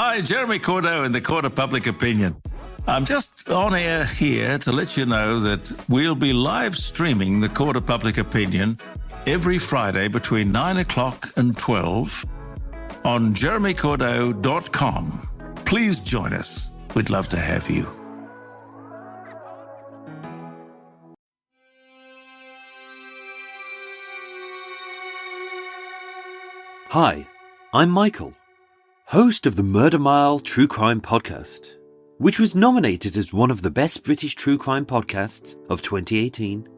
Hi, Jeremy Cordeaux in the Court of Public Opinion. I'm just on air here to let you know that we'll be live streaming the Court of Public Opinion every Friday between 9 o'clock and 12 on jeremycordeaux.com. Please join us. We'd love to have you. Hi, I'm Michael, host of the Murder Mile True Crime Podcast, which was nominated as one of the best British true crime podcasts of 2018,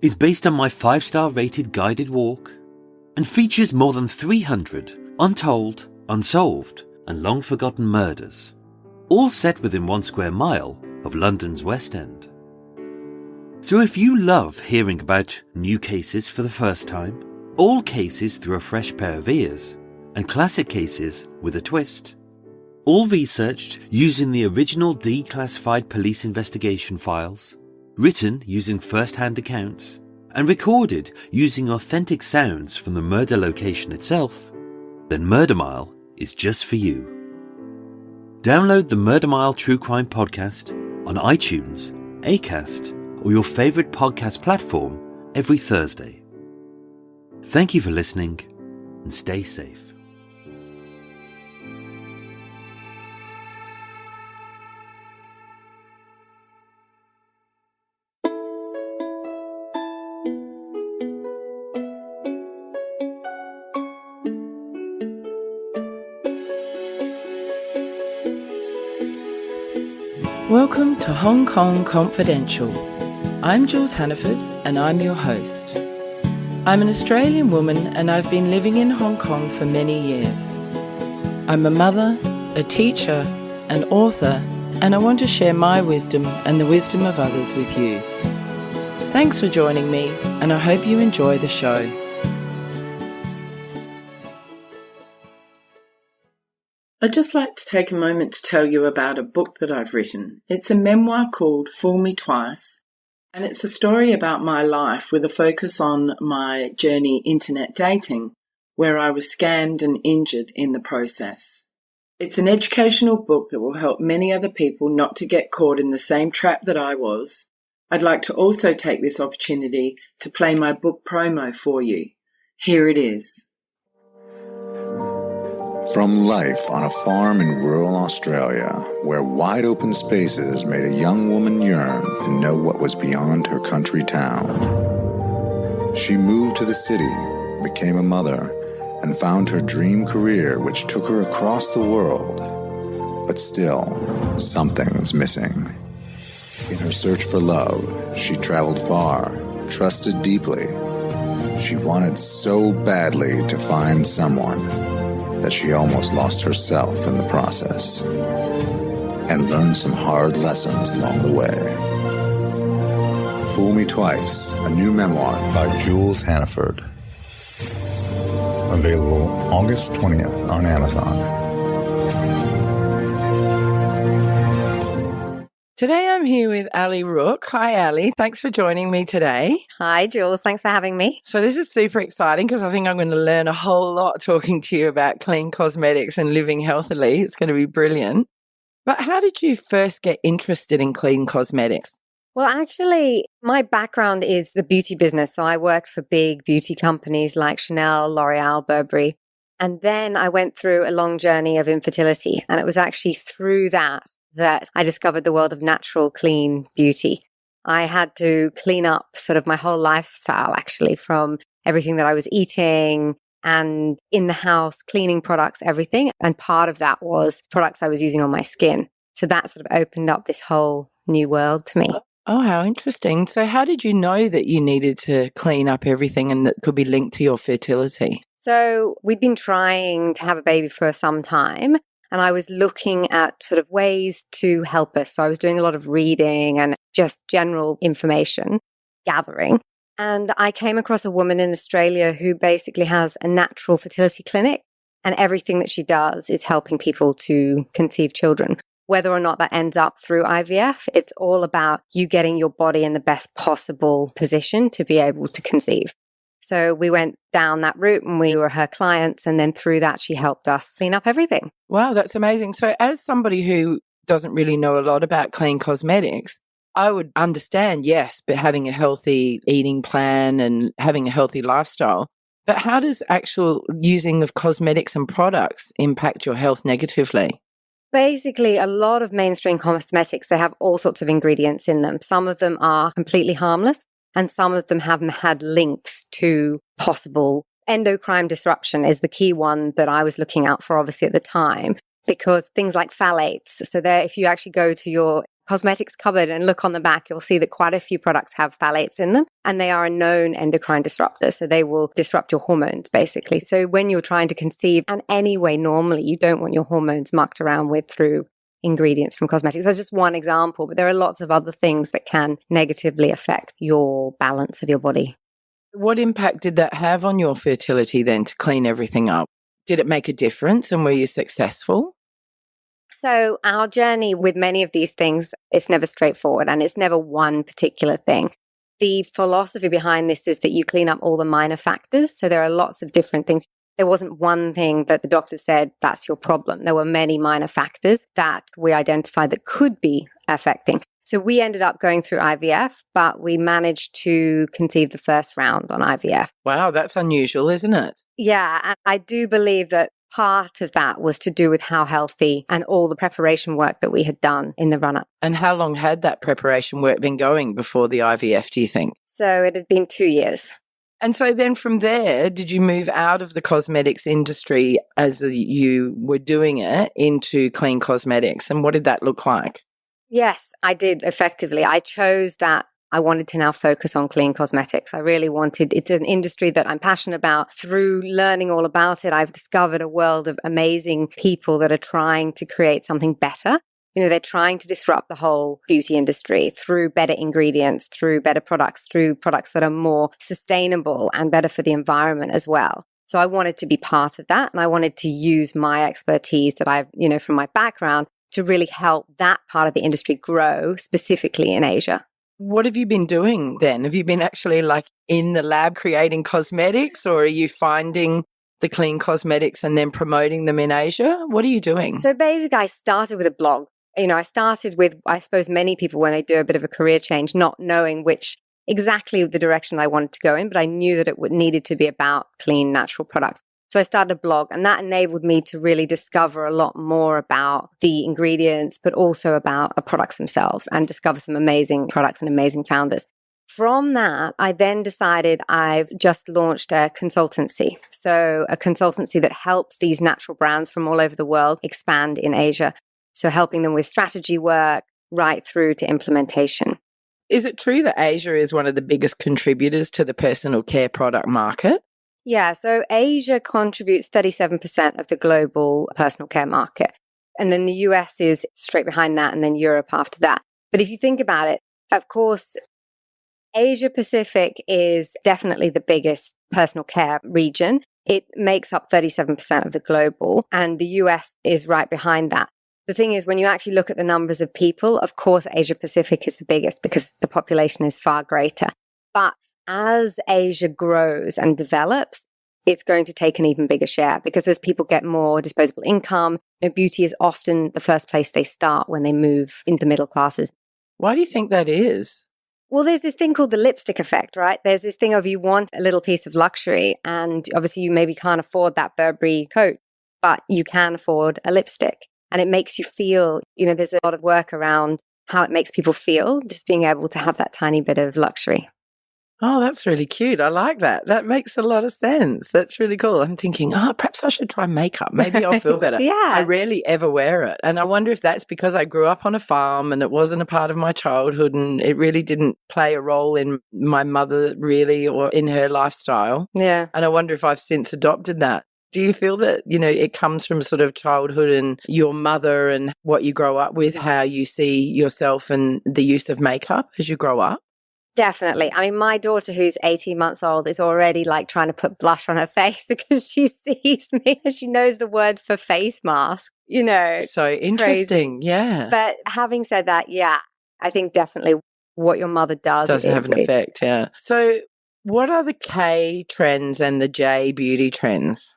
is based on my 5-star rated guided walk, and features more than 300 untold, unsolved, and long-forgotten murders, all set within 1 square mile of London's West End. So if you love hearing about new cases for the first time, old cases through a fresh pair of ears, and classic cases with a twist, all researched using the original declassified police investigation files, written using first-hand accounts, and recorded using authentic sounds from the murder location itself, then Murder Mile is just for you. Download the Murder Mile True Crime Podcast on iTunes, Acast, or your favourite podcast platform every Thursday. Thank you for listening, and stay safe. Welcome to Hong Kong Confidential. I'm Jules Hannaford and I'm your host. I'm an Australian woman and I've been living in Hong Kong for many years. I'm a mother, a teacher, an author, and I want to share my wisdom and the wisdom of others with you. Thanks for joining me and I hope you enjoy the show. I'd just like to take a moment to tell you about a book that I've written. It's a memoir called Fool Me Twice, and it's a story about my life with a focus on my journey internet dating, where I was scammed and injured in the process. It's an educational book that will help many other people not to get caught in the same trap that I was. I'd like to also take this opportunity to play my book promo for you. Here it is. From life on a farm in rural Australia, where wide open spaces made a young woman yearn to know what was beyond her country town. She moved to the city, became a mother, and found her dream career which took her across the world. But still, something's missing. In her search for love, she traveled far, trusted deeply. She wanted so badly to find someone that she almost lost herself in the process, and learned some hard lessons along the way. Fool Me Twice, a new memoir by Jules Hannaford. Available August 20th on Amazon. Today I'm here with Allie Rooke. Hi Allie, thanks for joining me today. Hi Jules, thanks for having me. So this is super exciting because I think I'm going to learn a whole lot talking to you about clean cosmetics and living healthily. It's going to be brilliant. But how did you first get interested in clean cosmetics? Well, actually, my background is the beauty business. So I worked for big beauty companies like Chanel, L'Oreal, Burberry. And then I went through a long journey of infertility. And it was actually through that I discovered the world of natural, clean beauty. I had to clean up sort of my whole lifestyle, actually, from everything that I was eating and in the house, cleaning products, everything. And part of that was products I was using on my skin. So that sort of opened up this whole new world to me. Oh, how interesting. So how did you know that you needed to clean up everything and that could be linked to your fertility? So we'd been trying to have a baby for some time. And I was looking at sort of ways to help us. So I was doing a lot of reading and just general information gathering. And I came across a woman in Australia who basically has a natural fertility clinic. And everything that she does is helping people to conceive children. Whether or not that ends up through IVF, it's all about you getting your body in the best possible position to be able to conceive. So we went down that route and we were her clients. And then through that, she helped us clean up everything. Wow, that's amazing. So as somebody who doesn't really know a lot about clean cosmetics, I would understand, yes, but having a healthy eating plan and having a healthy lifestyle. But how does actual using of cosmetics and products impact your health negatively? Basically, a lot of mainstream cosmetics, they have all sorts of ingredients in them. Some of them are completely harmless and some of them have had links to possible endocrine disruption is the key one that I was looking out for, obviously, at the time, because things like phthalates. So there, if you actually go to your cosmetics cupboard and look on the back, you'll see that quite a few products have phthalates in them and they are a known endocrine disruptor. So they will disrupt your hormones, basically. So when you're trying to conceive, and anyway, normally you don't want your hormones mucked around with through ingredients from cosmetics. That's just one example, but there are lots of other things that can negatively affect your balance of your body. What impact did that have on your fertility then to clean everything up? Did it make a difference and were you successful? So our journey with many of these things, it's never straightforward and it's never one particular thing. The philosophy behind this is that you clean up all the minor factors. So there are lots of different things. There wasn't one thing that the doctor said, that's your problem. There were many minor factors that we identified that could be affecting. So we ended up going through IVF, but we managed to conceive the first round on IVF. Wow, that's unusual, isn't it? Yeah, and I do believe that part of that was to do with how healthy and all the preparation work that we had done in the run-up. And how long had that preparation work been going before the IVF, do you think? So it had been 2 years. And so then from there, did you move out of the cosmetics industry as you were doing it into clean cosmetics? And what did that look like? Yes, I did effectively. I chose that I wanted to now focus on clean cosmetics. I really wanted, it's an industry that I'm passionate about. Through learning all about it, I've discovered a world of amazing people that are trying to create something better. You know, they're trying to disrupt the whole beauty industry through better ingredients, through better products, through products that are more sustainable and better for the environment as well. So I wanted to be part of that. And I wanted to use my expertise that I've, from my background to really help that part of the industry grow, specifically in Asia. What have you been doing then? Have you been actually like in the lab creating cosmetics, or are you finding the clean cosmetics and then promoting them in Asia? What are you doing? So basically, I started with a blog. I started with, I suppose many people when they do a bit of a career change, not knowing which exactly the direction I wanted to go in, but I knew that it needed to be about clean, natural products. So I started a blog, and that enabled me to really discover a lot more about the ingredients, but also about the products themselves, and discover some amazing products and amazing founders. From that, I then decided I've just launched a consultancy. So a consultancy that helps these natural brands from all over the world expand in Asia. So helping them with strategy work right through to implementation. Is it true that Asia is one of the biggest contributors to the personal care product market? Yeah, so Asia contributes 37% of the global personal care market. And then the US is straight behind that, and then Europe after that. But if you think about it, of course, Asia Pacific is definitely the biggest personal care region. It makes up 37% of the global, and the US is right behind that. The thing is, when you actually look at the numbers of people, of course, Asia Pacific is the biggest because the population is far greater. But as Asia grows and develops, it's going to take an even bigger share because as people get more disposable income, beauty is often the first place they start when they move into middle classes. Why do you think that is? Well, there's this thing called the lipstick effect, right? There's this thing of you want a little piece of luxury, and obviously you maybe can't afford that Burberry coat, but you can afford a lipstick. And it makes you feel, there's a lot of work around how it makes people feel, just being able to have that tiny bit of luxury. Oh, that's really cute. I like that. That makes a lot of sense. That's really cool. I'm thinking, perhaps I should try makeup. Maybe I'll feel better. Yeah. I rarely ever wear it. And I wonder if that's because I grew up on a farm and it wasn't a part of my childhood and it really didn't play a role in my mother really or in her lifestyle. Yeah. And I wonder if I've since adopted that. Do you feel that, it comes from sort of childhood and your mother and what you grow up with, how you see yourself and the use of makeup as you grow up? Definitely. I mean, my daughter, who's 18 months old, is already like trying to put blush on her face because she sees me and she knows the word for face mask, So interesting. Crazy. Yeah. But having said that, yeah, I think definitely what your mother does have an effect. Yeah. So What are the K trends and the J beauty trends?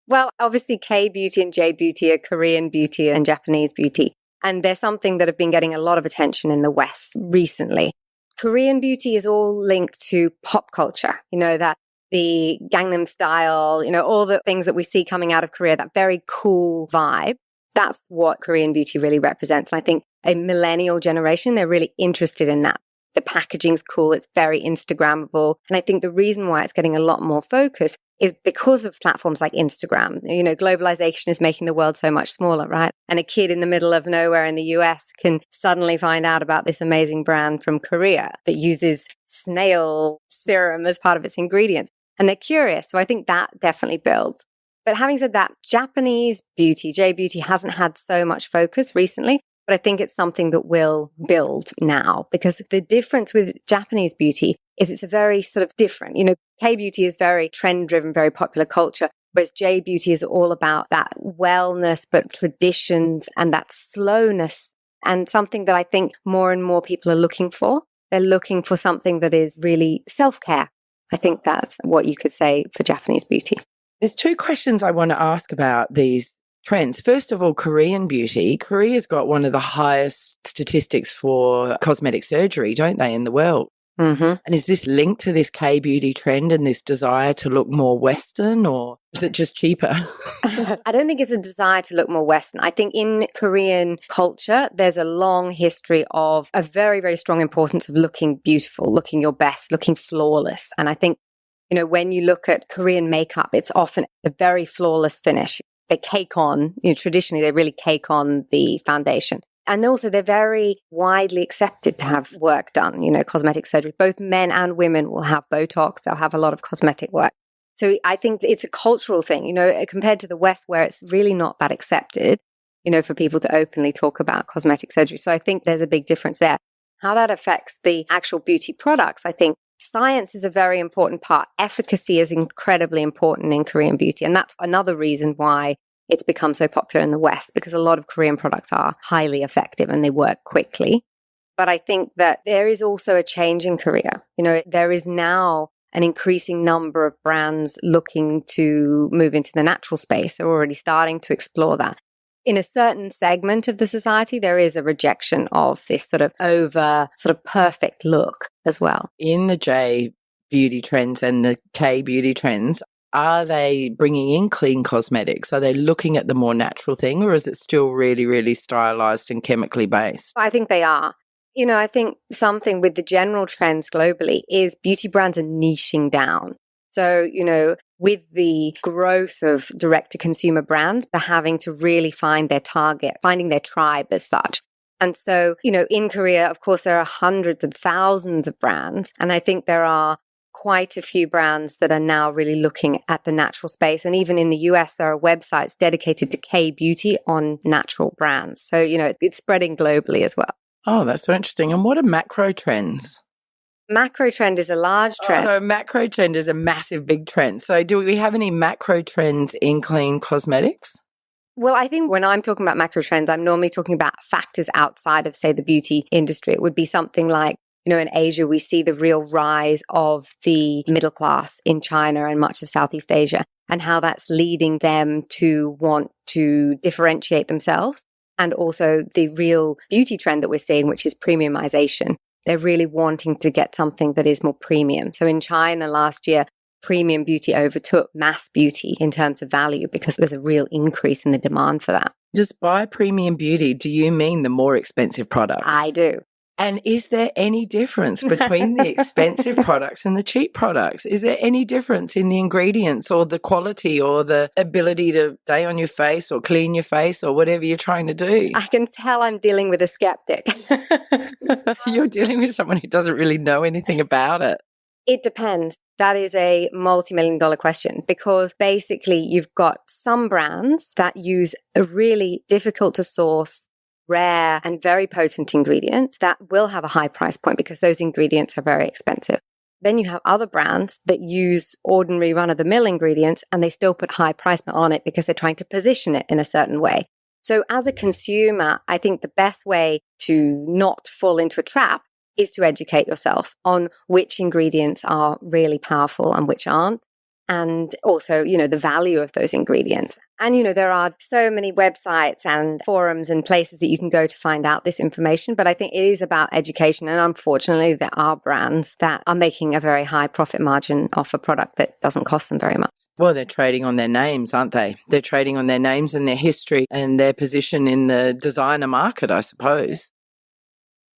Well, obviously K beauty and J beauty are Korean beauty and Japanese beauty. And they're something that have been getting a lot of attention in the West recently. Korean beauty is all linked to pop culture, that the Gangnam Style, all the things that we see coming out of Korea, that very cool vibe. That's what Korean beauty really represents. And I think a millennial generation, they're really interested in that. The packaging's cool. It's very Instagrammable. And I think the reason why it's getting a lot more focus is because of platforms like Instagram. Globalization is making the world so much smaller, right? And a kid in the middle of nowhere in the US can suddenly find out about this amazing brand from Korea that uses snail serum as part of its ingredients. And they're curious. So I think that definitely builds. But having said that, Japanese beauty, J beauty, hasn't had so much focus recently. But I think it's something that will build now, because the difference with Japanese beauty is it's a very sort of different. K beauty is very trend driven, very popular culture, whereas J beauty is all about that wellness, but traditions and that slowness, and something that I think more and more people are looking for. They're looking for something that is really self-care. I think that's what you could say for Japanese beauty. There's two questions I want to ask about these trends. First of all, Korean beauty. Korea's got one of the highest statistics for cosmetic surgery, don't they, in the world? Mm-hmm. And is this linked to this K-beauty trend and this desire to look more Western, or is it just cheaper? I don't think it's a desire to look more Western. I think in Korean culture, there's a long history of a very, very strong importance of looking beautiful, looking your best, looking flawless. And I think, when you look at Korean makeup, it's often a very flawless finish. They cake on, traditionally, they really cake on the foundation. And also they're very widely accepted to have work done, cosmetic surgery. Both men and women will have Botox. They'll have a lot of cosmetic work. So I think it's a cultural thing, compared to the West, where it's really not that accepted, for people to openly talk about cosmetic surgery. So I think there's a big difference there. How that affects the actual beauty products, I think science is a very important part. Efficacy is incredibly important in Korean beauty. And that's another reason why it's become so popular in the West, because a lot of Korean products are highly effective and they work quickly. But I think that there is also a change in Korea. There is now an increasing number of brands looking to move into the natural space. They're already starting to explore that. In a certain segment of the society, there is a rejection of this sort of perfect look as well. In the J beauty trends and the K beauty trends, are they bringing in clean cosmetics? Are they looking at the more natural thing, or is it still really, really stylized and chemically based? I think they are. I think something with the general trends globally is beauty brands are niching down. So, with the growth of direct-to-consumer brands, they're having to really find their target, finding their tribe as such. And so, in Korea, of course, there are hundreds of thousands of brands. And I think there are quite a few brands that are now really looking at the natural space. And even in the US, there are websites dedicated to K-beauty on natural brands. So, it's spreading globally as well. Oh, that's so interesting. And what are macro trends? Macro trend is a large trend. So macro trend is a massive, big trend. So do we have any macro trends in clean cosmetics? Well, I think when I'm talking about macro trends, I'm normally talking about factors outside of, say, the beauty industry. It would be something like, in Asia, we see the real rise of the middle class in China and much of Southeast Asia, and how that's leading them to want to differentiate themselves. And also the real beauty trend that we're seeing, which is premiumization. They're really wanting to get something that is more premium. So in China last year, premium beauty overtook mass beauty in terms of value because there's a real increase in the demand for that. Just by premium beauty, do you mean the more expensive products? I do. And is there any difference between the expensive products and the cheap products? Is there any difference in the ingredients or the quality or the ability to stay on your face or clean your face or whatever you're trying to do? I can tell I'm dealing with a skeptic. You're dealing with someone who doesn't really know anything about it. It depends. That is a multi-million-dollar question, because basically you've got some brands that use a really difficult to source, rare and very potent ingredient that will have a high price point because those ingredients are very expensive. Then you have other brands that use ordinary run-of-the-mill ingredients and they still put high price point on it because they're trying to position it in a certain way. So as a consumer, I think the best way to not fall into a trap is to educate yourself on which ingredients are really powerful and which aren't. And also, the value of those ingredients. And, there are so many websites and forums and places that you can go to find out this information. But I think it is about education. And unfortunately, there are brands that are making a very high profit margin off a product that doesn't cost them very much. Well, they're trading on their names, aren't they? They're trading on their names and their history and their position in the designer market, I suppose.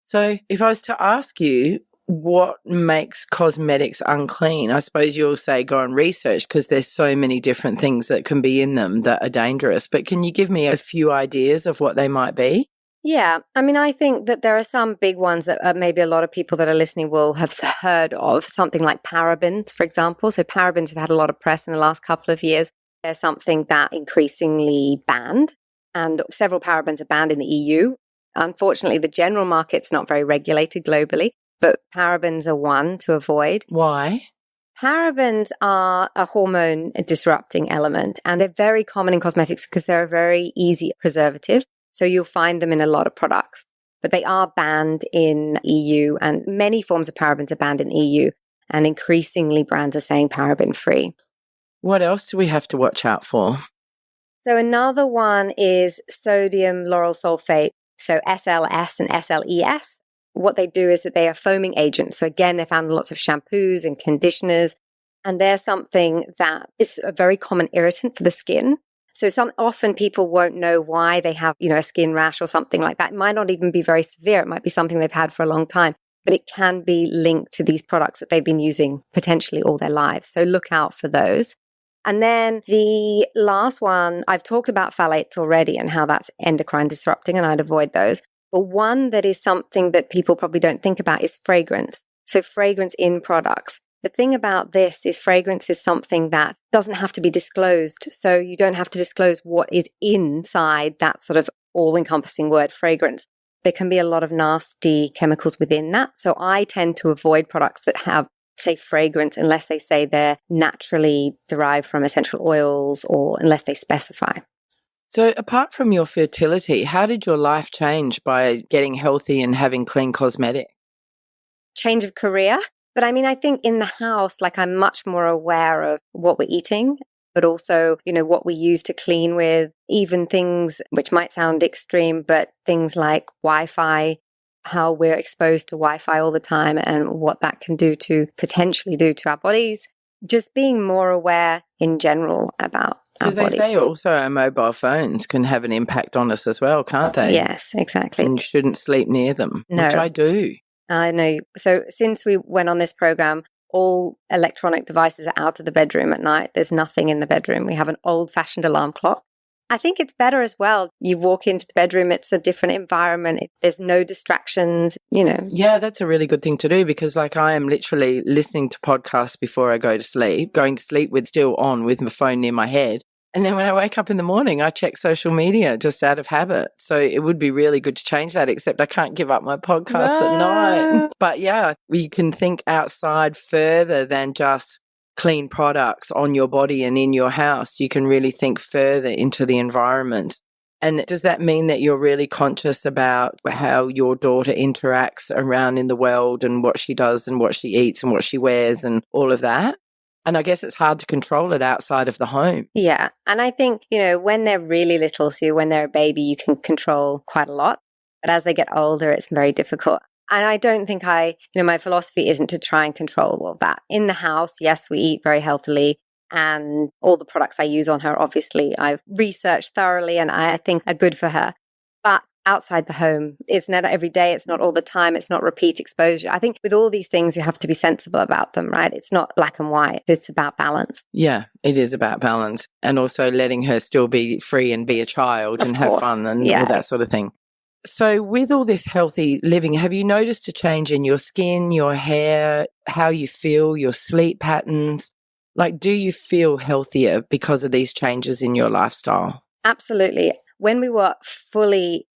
So if I was to ask you, what makes cosmetics unclean? I suppose you'll say go and research because there's so many different things that can be in them that are dangerous. But can you give me a few ideas of what they might be? Yeah. I mean, I think that there are some big ones that maybe a lot of people that are listening will have heard of, something like parabens, for example. So parabens have had a lot of press in the last couple of years. They're something that increasingly banned, and several parabens are banned in the EU. Unfortunately, the general market's not very regulated globally. But parabens are one to avoid. Why? Parabens are a hormone disrupting element, and they're very common in cosmetics because they're a very easy preservative. So you'll find them in a lot of products, but they are banned in EU, and many forms of parabens are banned in EU, and increasingly brands are saying paraben free. What else do we have to watch out for? So another one is sodium lauryl sulfate, so SLS and SLES. What they do is that they are foaming agents. So again, they found lots of shampoos and conditioners, and they're something that is a very common irritant for the skin. So often people won't know why they have, a skin rash or something like that. It might not even be very severe. It might be something they've had for a long time, but it can be linked to these products that they've been using potentially all their lives. So look out for those. And then the last one, I've talked about phthalates already and how that's endocrine disrupting, and I'd avoid those. But one that is something that people probably don't think about is fragrance. So fragrance in products. The thing about this is fragrance is something that doesn't have to be disclosed. So you don't have to disclose what is inside that sort of all-encompassing word fragrance. There can be a lot of nasty chemicals within that. So I tend to avoid products that have, say, fragrance unless they say they're naturally derived from essential oils or unless they specify. So apart from your fertility, how did your life change by getting healthy and having clean cosmetics? Change of career. But I mean, I think in the house, I'm much more aware of what we're eating, but also, what we use to clean with, even things which might sound extreme, but things like Wi-Fi, how we're exposed to Wi-Fi all the time and what that can potentially do to our bodies. Just being more aware in general about our bodies. Because they say also our mobile phones can have an impact on us as well, can't they? Yes, exactly. And you shouldn't sleep near them, No. which I do. I know. So since we went on this program, all electronic devices are out of the bedroom at night. There's nothing in the bedroom. We have an old-fashioned alarm clock. I think it's better as well. You walk into the bedroom, it's a different environment. There's no distractions, Yeah, that's a really good thing to do because I am literally listening to podcasts before I go to sleep, going to sleep with still on with my phone near my head. And then when I wake up in the morning, I check social media just out of habit. So it would be really good to change that, except I can't give up my podcast at night. But yeah, you can think outside further than just clean products on your body and in your house. You can really think further into the environment. And does that mean that you're really conscious about how your daughter interacts around in the world and what she does and what she eats and what she wears and all of that? And I guess it's hard to control it outside of the home. Yeah. And I think, when they're really little, so when they're a baby, you can control quite a lot. But as they get older, it's very difficult. And I don't think my philosophy isn't to try and control all of that. In the house, yes, we eat very healthily. And all the products I use on her, obviously, I've researched thoroughly and I think are good for her. But outside the home, it's not every day, it's not all the time, it's not repeat exposure. I think with all these things, you have to be sensible about them, right? It's not black and white. It's about balance. Yeah, it is about balance. And also letting her still be free and be a child and have fun and all that sort of thing. So with all this healthy living, have you noticed a change in your skin, your hair, how you feel, your sleep patterns? Do you feel healthier because of these changes in your lifestyle? Absolutely. When we were fully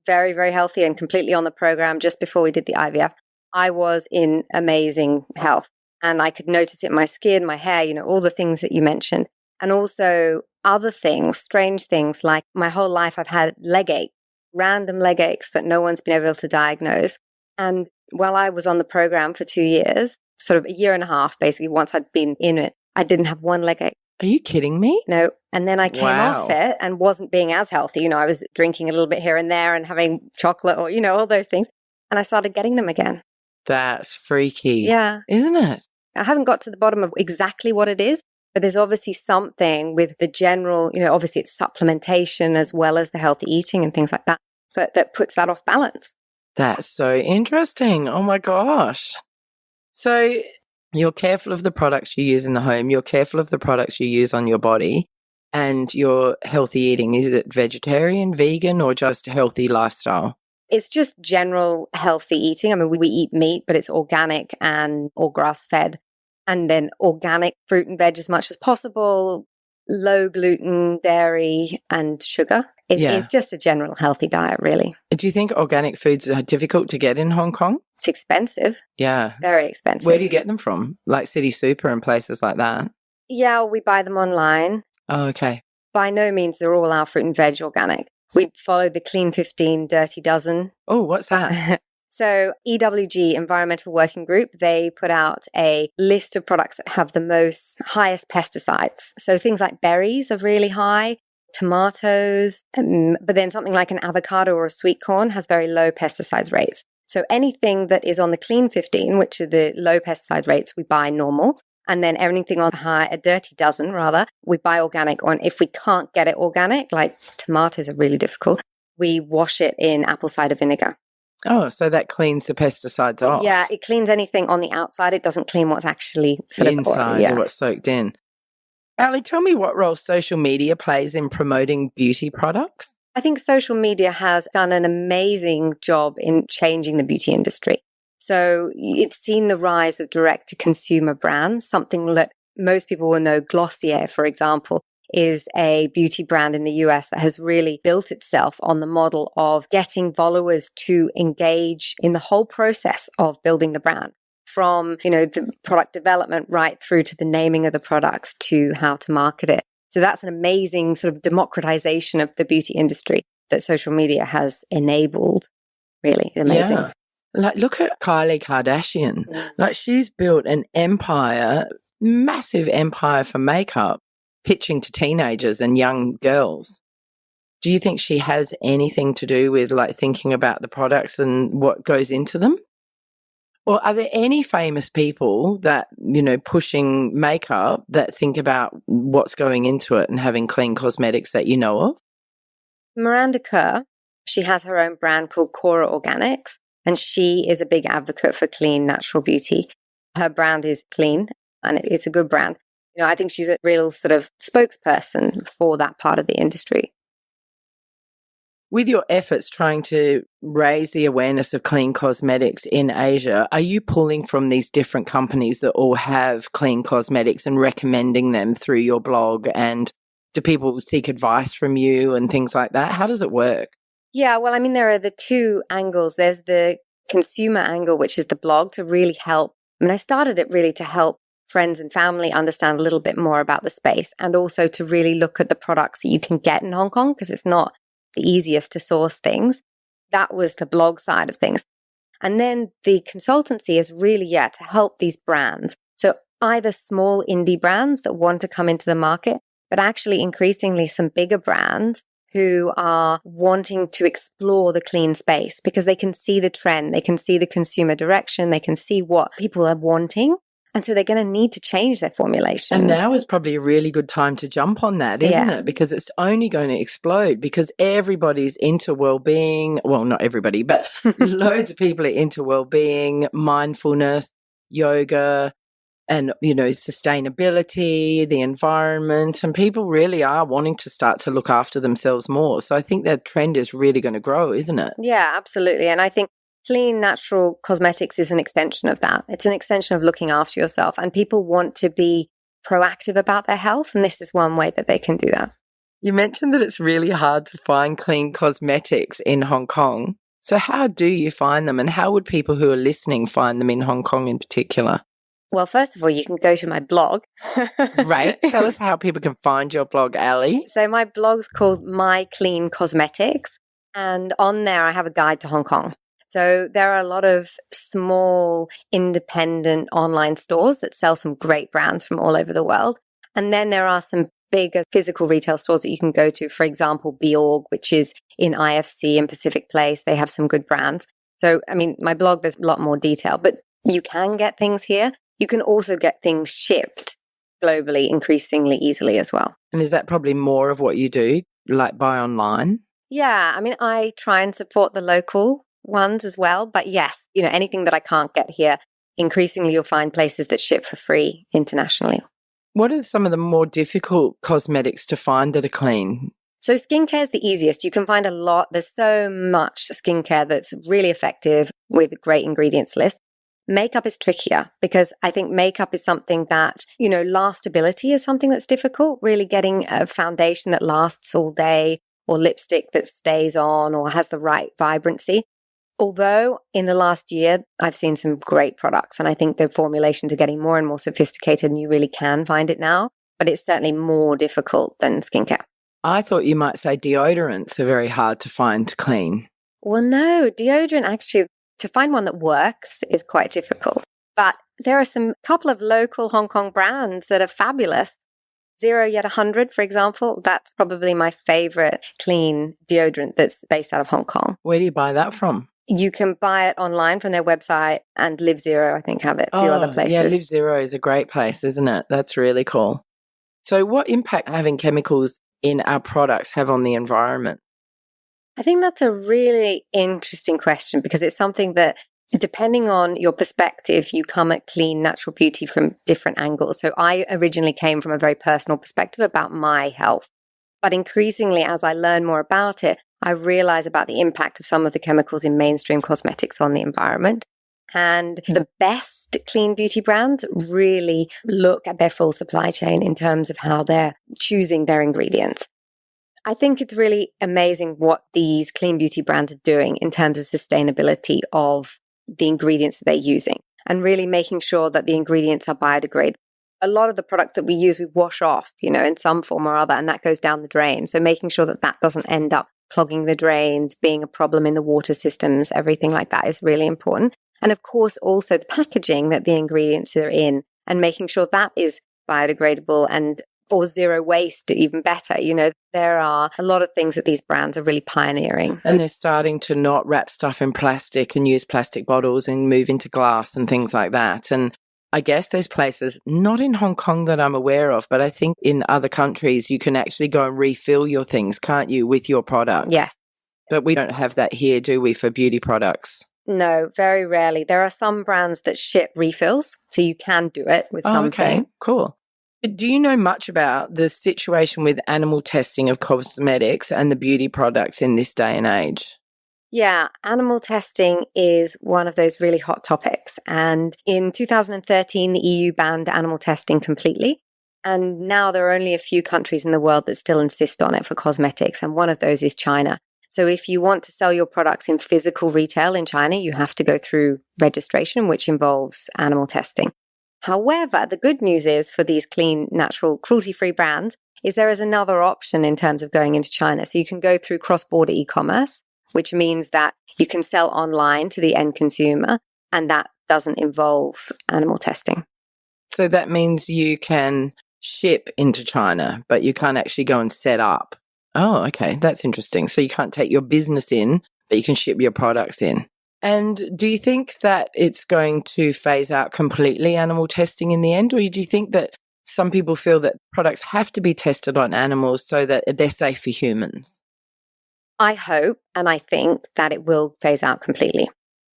very, very healthy and completely on the program just before we did the IVF, I was in amazing health. And I could notice it in my skin, my hair, all the things that you mentioned. And also other things, strange things, like my whole life I've had leg ache, random leg aches that no one's been able to diagnose. And while I was on the program for 2 years, sort of a year and a half, basically, once I'd been in it, I didn't have one leg ache. Are you kidding me? No. And then I came off it and wasn't being as healthy. I was drinking a little bit here and there and having chocolate or, all those things. And I started getting them again. That's freaky. Yeah. Isn't it? I haven't got to the bottom of exactly what it is, but there's obviously something with the general, obviously it's supplementation as well as the healthy eating and things like that, but that puts that off balance. That's so interesting. Oh my gosh. So you're careful of the products you use in the home. You're careful of the products you use on your body and your healthy eating. Is it vegetarian, vegan, or just healthy lifestyle? It's just general healthy eating. I mean, we eat meat, but it's organic and or grass-fed. And then organic fruit and veg as much as possible, low gluten, dairy, and sugar. It's just a general healthy diet, really. Do you think organic foods are difficult to get in Hong Kong? It's expensive. Yeah. Very expensive. Where do you get them from? Like City Super and places like that? Yeah, we buy them online. Oh, okay. By no means they're all our fruit and veg organic. We follow the Clean 15 Dirty Dozen. Oh, what's that? So EWG, Environmental Working Group, they put out a list of products that have the highest pesticides. So things like berries are really high, tomatoes, but then something like an avocado or a sweet corn has very low pesticides rates. So anything that is on the Clean 15, which are the low pesticide rates, we buy normal. And then anything on a Dirty Dozen, rather, we buy organic. Or if we can't get it organic, like tomatoes are really difficult, we wash it in apple cider vinegar. Oh, so that cleans the pesticides off. Yeah, it cleans anything on the outside. It doesn't clean what's actually sort of inside or what's soaked in. Allie, tell me what role social media plays in promoting beauty products. I think social media has done an amazing job in changing the beauty industry. So it's seen the rise of direct-to-consumer brands, something that most people will know. Glossier, for example, is a beauty brand in the US that has really built itself on the model of getting followers to engage in the whole process of building the brand, from, the product development right through to the naming of the products to how to market it. So that's an amazing sort of democratization of the beauty industry that social media has enabled. Really amazing. Yeah. Like, look at Kylie Kardashian. Like, she's built an empire, massive empire for makeup, pitching to teenagers and young girls. Do you think she has anything to do with like thinking about the products and what goes into them? Or are there any famous people that, pushing makeup that think about what's going into it and having clean cosmetics that you know of? Miranda Kerr, she has her own brand called Cora Organics, and she is a big advocate for clean, natural beauty. Her brand is clean, and it's a good brand. I think she's a real sort of spokesperson for that part of the industry. With your efforts trying to raise the awareness of clean cosmetics in Asia, are you pulling from these different companies that all have clean cosmetics and recommending them through your blog? And do people seek advice from you and things like that? How does it work? Yeah, well, I mean, there are the two angles. There's the consumer angle, which is the blog, to really help. I mean, I started it really to help friends and family understand a little bit more about the space, and also to really look at the products that you can get in Hong Kong, because it's not the easiest to source things. That was the blog side of things. And then the consultancy is really, to help these brands. So either small indie brands that want to come into the market, but actually increasingly some bigger brands who are wanting to explore the clean space because they can see the trend, they can see the consumer direction, they can see what people are wanting. And so they're going to need to change their formulations. And now is probably a really good time to jump on that, isn't it? Because it's only going to explode because everybody's into well-being. Well, not everybody, but loads of people are into well-being, mindfulness, yoga, and, sustainability, the environment. And people really are wanting to start to look after themselves more. So I think that trend is really going to grow, isn't it? Yeah, absolutely. And I think clean, natural cosmetics is an extension of that. It's an extension of looking after yourself. And people want to be proactive about their health. And this is one way that they can do that. You mentioned that it's really hard to find clean cosmetics in Hong Kong. So how do you find them? And how would people who are listening find them in Hong Kong in particular? Well, first of all, you can go to my blog. Right. Tell us how people can find your blog, Allie. So my blog's called My Clean Cosmetics. And on there, I have a guide to Hong Kong. So there are a lot of small, independent online stores that sell some great brands from all over the world. And then there are some bigger physical retail stores that you can go to. For example, Bjorg, which is in IFC and Pacific Place. They have some good brands. So, I mean, my blog, there's a lot more detail, but you can get things here. You can also get things shipped globally increasingly easily as well. And is that probably more of what you do, like buy online? Yeah, I mean, I try and support the local ones as well. But yes, anything that I can't get here, increasingly you'll find places that ship for free internationally. What are some of the more difficult cosmetics to find that are clean? So skincare is the easiest. You can find a lot. There's so much skincare that's really effective with a great ingredients list. Makeup is trickier because I think makeup is something that, lastability is something that's difficult. Really getting a foundation that lasts all day or lipstick that stays on or has the right vibrancy. Although in the last year, I've seen some great products and I think the formulations are getting more and more sophisticated and you really can find it now, but it's certainly more difficult than skincare. I thought you might say deodorants are very hard to find clean. Well, no, deodorant actually, to find one that works is quite difficult. But there are some couple of local Hong Kong brands that are fabulous. 0 Yet 100, for example, that's probably my favorite clean deodorant that's based out of Hong Kong. Where do you buy that from? You can buy it online from their website, and Live Zero, I think, have it. A few other places. Yeah, Live Zero is a great place, isn't it? That's really cool. So what impact having chemicals in our products have on the environment? I think that's a really interesting question because it's something that, depending on your perspective, you come at clean natural beauty from different angles. So I originally came from a very personal perspective about my health. But increasingly, as I learn more about it, I realize about the impact of some of the chemicals in mainstream cosmetics on the environment. And the best clean beauty brands really look at their full supply chain in terms of how they're choosing their ingredients. I think it's really amazing what these clean beauty brands are doing in terms of sustainability of the ingredients that they're using and really making sure that the ingredients are biodegradable. A lot of the products that we use, we wash off, in some form or other, and that goes down the drain. So making sure that that doesn't end up clogging the drains, being a problem in the water systems, everything like that is really important. And of course, also the packaging that the ingredients are in and making sure that is biodegradable and or zero waste, even better. There are a lot of things that these brands are really pioneering. And they're starting to not wrap stuff in plastic and use plastic bottles and move into glass and things like that. And I guess there's places, not in Hong Kong that I'm aware of, but I think in other countries you can actually go and refill your things, can't you, with your products? Yes. But we don't have that here, do we, for beauty products? No, very rarely. There are some brands that ship refills, so you can do it with something. Okay, cool. Do you know much about the situation with animal testing of cosmetics and the beauty products in this day and age? Yeah, animal testing is one of those really hot topics. And in 2013, the EU banned animal testing completely. And now there are only a few countries in the world that still insist on it for cosmetics. And one of those is China. So if you want to sell your products in physical retail in China, you have to go through registration, which involves animal testing. However, the good news is for these clean, natural, cruelty-free brands is there is another option in terms of going into China. So you can go through cross-border e-commerce, which means that you can sell online to the end consumer, and that doesn't involve animal testing. So that means you can ship into China, but you can't actually go and set up. Oh, okay. That's interesting. So you can't take your business in, but you can ship your products in. And do you think that it's going to phase out completely animal testing in the end? Or do you think that some people feel that products have to be tested on animals so that they're safe for humans? I hope and I think that it will phase out completely.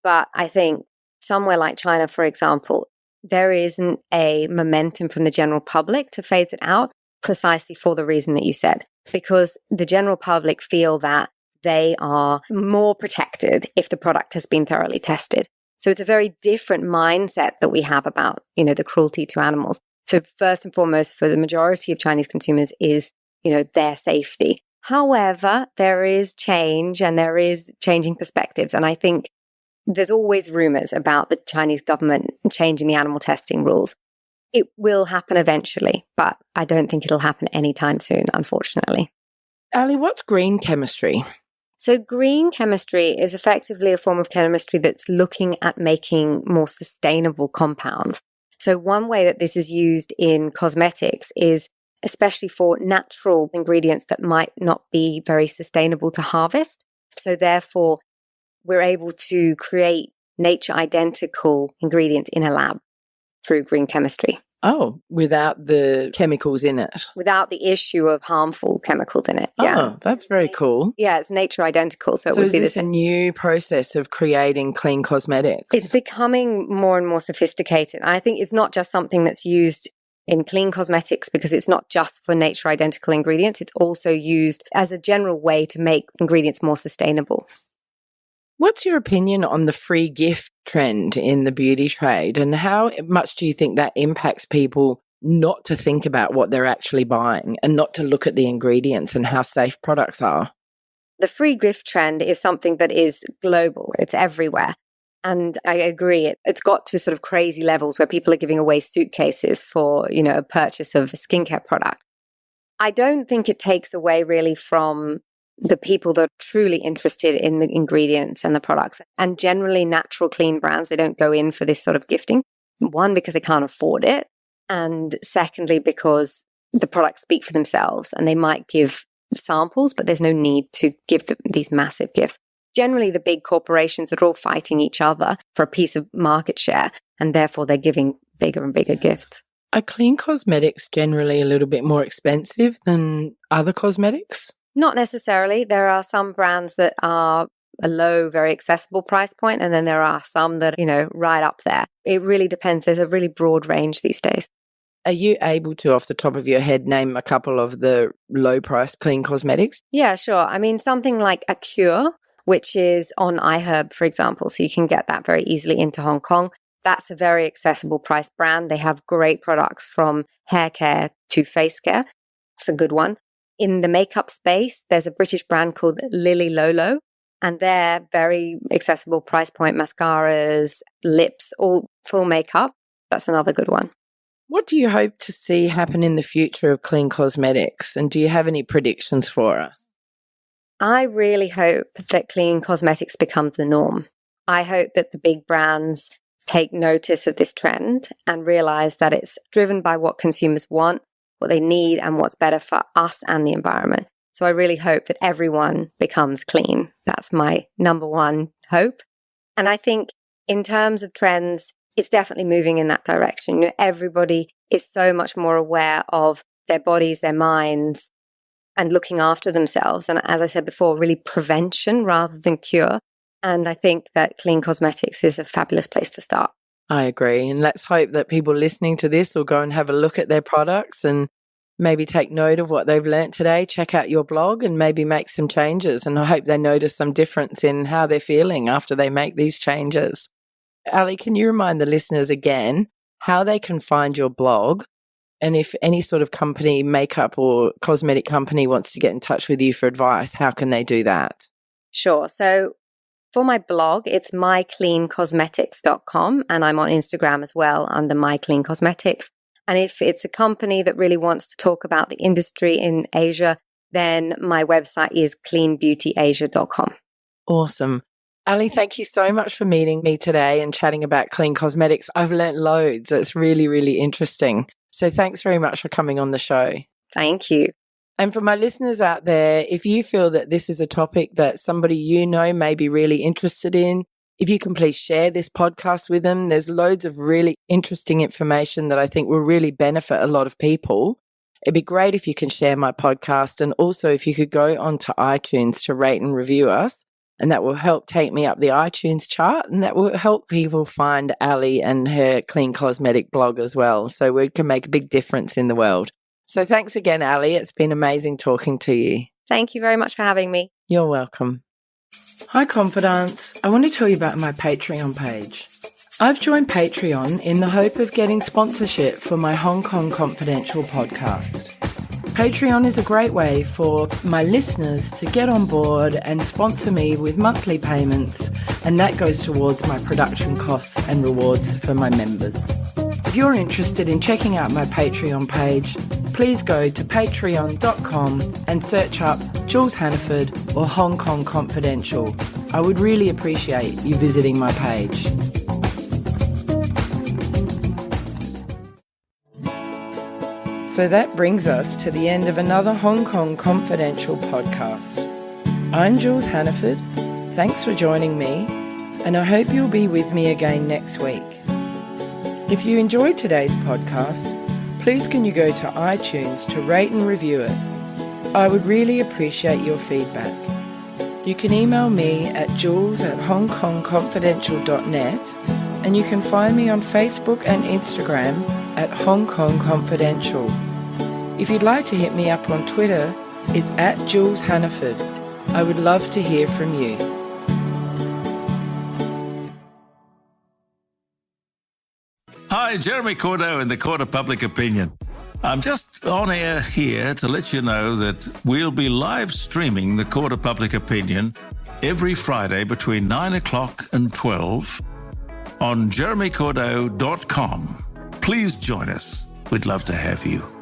But I think somewhere like China, for example, there isn't a momentum from the general public to phase it out precisely for the reason that you said, because the general public feel that they are more protected if the product has been thoroughly tested. So it's a very different mindset that we have about, the cruelty to animals. So first and foremost, for the majority of Chinese consumers is, their safety. However, there is change and there is changing perspectives. And I think there's always rumors about the Chinese government changing the animal testing rules. It will happen eventually, but I don't think it'll happen anytime soon, unfortunately. Allie, what's green chemistry? So green chemistry is effectively a form of chemistry that's looking at making more sustainable compounds. So one way that this is used in cosmetics is especially for natural ingredients that might not be very sustainable to harvest. So therefore, we're able to create nature identical ingredients in a lab through green chemistry. Oh, without the chemicals in it. Without the issue of harmful chemicals in it. Yeah. Oh, that's very cool. Yeah, it's nature identical. So it would is be this a new process of creating clean cosmetics? It's becoming more and more sophisticated. I think it's not just something that's used in clean cosmetics because it's not just for nature identical ingredients. It's also used as a general way to make ingredients more sustainable. What's your opinion on the free gift trend in the beauty trade, and how much do you think that impacts people not to think about what they're actually buying and not to look at the ingredients and how safe products are? The free gift trend is something that is global. It's everywhere. And I agree, it's got to sort of crazy levels where people are giving away suitcases for, a purchase of a skincare product. I don't think it takes away really from the people that are truly interested in the ingredients and the products. And generally natural, clean brands, they don't go in for this sort of gifting. One, because they can't afford it. And secondly, because the products speak for themselves and they might give samples, but there's no need to give them these massive gifts. Generally, the big corporations are all fighting each other for a piece of market share, and therefore they're giving bigger and bigger gifts. Are clean cosmetics generally a little bit more expensive than other cosmetics? Not necessarily. There are some brands that are a low, very accessible price point, and then there are some that, right up there. It really depends. There's a really broad range these days. Are you able to, off the top of your head, name a couple of the low-priced clean cosmetics? Yeah, sure. I mean, something like a Cure, which is on iHerb, for example. So you can get that very easily into Hong Kong. That's a very accessible price brand. They have great products from hair care to face care. It's a good one. In the makeup space, there's a British brand called Lily Lolo, and they're very accessible price point, mascaras, lips, all full makeup. That's another good one. What do you hope to see happen in the future of clean cosmetics? And do you have any predictions for us? I really hope that clean cosmetics becomes the norm. I hope that the big brands take notice of this trend and realize that it's driven by what consumers want, what they need, and what's better for us and the environment. So I really hope that everyone becomes clean. That's my number one hope. And I think in terms of trends, it's definitely moving in that direction. Everybody is so much more aware of their bodies, their minds, and looking after themselves. And as I said before, really prevention rather than cure. And I think that clean cosmetics is a fabulous place to start. I agree. And let's hope that people listening to this will go and have a look at their products and maybe take note of what they've learnt today, check out your blog and maybe make some changes. And I hope they notice some difference in how they're feeling after they make these changes. Allie, can you remind the listeners again how they can find your blog? And if any sort of company, makeup or cosmetic company wants to get in touch with you for advice, how can they do that? Sure. So for my blog, it's mycleancosmetics.com, and I'm on Instagram as well under mycleancosmetics. And if it's a company that really wants to talk about the industry in Asia, then my website is cleanbeautyasia.com. Awesome. Allie, thank you so much for meeting me today and chatting about clean cosmetics. I've learnt loads. It's really, really interesting. So thanks very much for coming on the show. Thank you. And for my listeners out there, if you feel that this is a topic that somebody you know may be really interested in, if you can please share this podcast with them. There's loads of really interesting information that I think will really benefit a lot of people. It'd be great if you can share my podcast, and also if you could go onto iTunes to rate and review us. And that will help take me up the iTunes chart, and that will help people find Allie and her clean cosmetic blog as well. So we can make a big difference in the world. So thanks again, Allie. It's been amazing talking to you. Thank you very much for having me. You're welcome. Hi, Confidants. I want to tell you about my Patreon page. I've joined Patreon in the hope of getting sponsorship for my Hong Kong Confidential podcast. Patreon is a great way for my listeners to get on board and sponsor me with monthly payments, and that goes towards my production costs and rewards for my members. If you're interested in checking out my Patreon page, please go to patreon.com and search up Jules Hannaford or Hong Kong Confidential. I would really appreciate you visiting my page. So that brings us to the end of another Hong Kong Confidential podcast. I'm Jules Hannaford. Thanks for joining me, and I hope you'll be with me again next week. If you enjoyed today's podcast, please can you go to iTunes to rate and review it? I would really appreciate your feedback. You can email me at jules@hongkongconfidential.net, and you can find me on Facebook and Instagram at Hong Kong Confidential. If you'd like to hit me up on Twitter, it's at Jules Hannaford. I would love to hear from you. Hi, Jeremy Cordeaux in the Court of Public Opinion. I'm just on air here to let you know that we'll be live streaming the Court of Public Opinion every Friday between 9 o'clock and 12 on jeremycordeaux.com. Please join us. We'd love to have you.